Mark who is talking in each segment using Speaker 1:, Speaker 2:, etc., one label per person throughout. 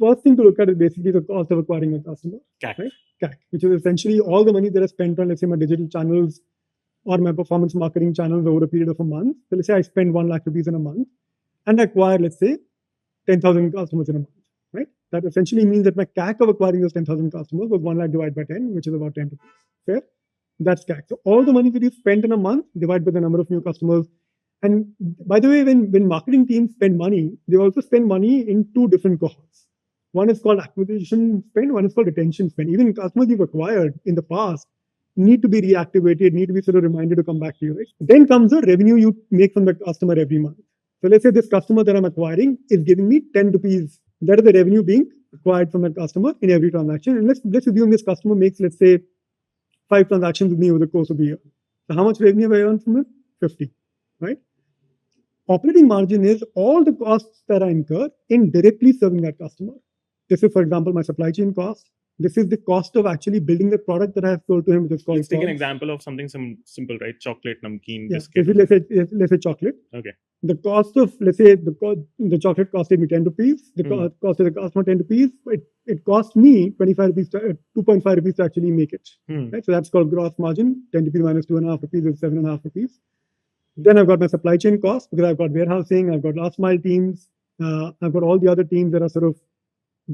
Speaker 1: first thing to look at is basically the cost of acquiring a customer,
Speaker 2: CAC.
Speaker 1: right? CAC, which is essentially all the money that I spent on, let's say, my digital channels or my performance marketing channels over a period of a month. So let's say I spend 1 lakh rupees in a month and acquire, let's say, 10,000 customers in a month, right? That essentially means that my CAC of acquiring those 10,000 customers was 1 lakh divided by 10, which is about 10 rupees. Fair? That's CAC. So all the money that you spent in a month divided by the number of new customers. And by the way, when marketing teams spend money, they also spend money in two different cohorts. One is called acquisition spend, one is called retention spend. Even customers you've acquired in the past need to be reactivated, need to be sort of reminded to come back to you, right? Then comes the revenue you make from the customer every month. So let's say this customer that I'm acquiring is giving me 10 rupees. That is the revenue being acquired from that customer in every transaction. And let's assume this customer makes, let's say, 5 transactions with me over the course of the year. So how much revenue have I earned from it? 50, right? Operating margin is all the costs that I incur in directly serving that customer. This is, for example, my supply chain cost. This is the cost of actually building the product that I have sold to him, which is called.
Speaker 2: Let's take an example of something simple, right? Chocolate, namkeen,
Speaker 1: Yeah.
Speaker 2: biscuit.
Speaker 1: Let's say chocolate.
Speaker 2: Okay.
Speaker 1: The cost of, let's say, the chocolate costed me 10 rupees. The cost of the customer 10 rupees. It cost me 25 rupees, 2.5 rupees to actually make it. Right? So that's called gross margin. 10 rupees minus 2.5 rupees is 7.5 rupees. Then I've got my supply chain cost because I've got warehousing, I've got last mile teams, I've got all the other teams that are sort of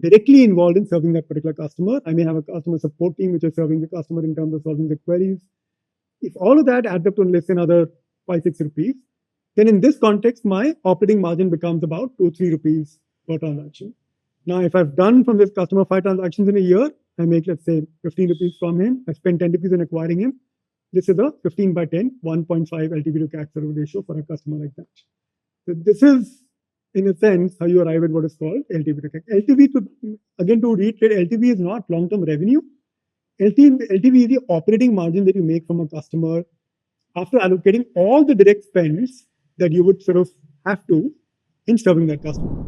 Speaker 1: directly involved in serving that particular customer. I may have a customer support team which is serving the customer in terms of solving the queries. If all of that adds up to less than another 5-6 rupees, then in this context, my operating margin becomes about 2-3 rupees per transaction. Now, if I've done from this customer 5 transactions in a year, I make, let's say, 15 rupees from him. I spend 10 rupees in acquiring him. This is a 15 by 10, 1.5 LTV to CAC sort of ratio for a customer like that. So this is, in a sense, how you arrive at what is called LTV to CAC. LTV, to reiterate, LTV is not long-term revenue. LTV is the operating margin that you make from a customer after allocating all the direct spends that you would sort of have to in serving that customer.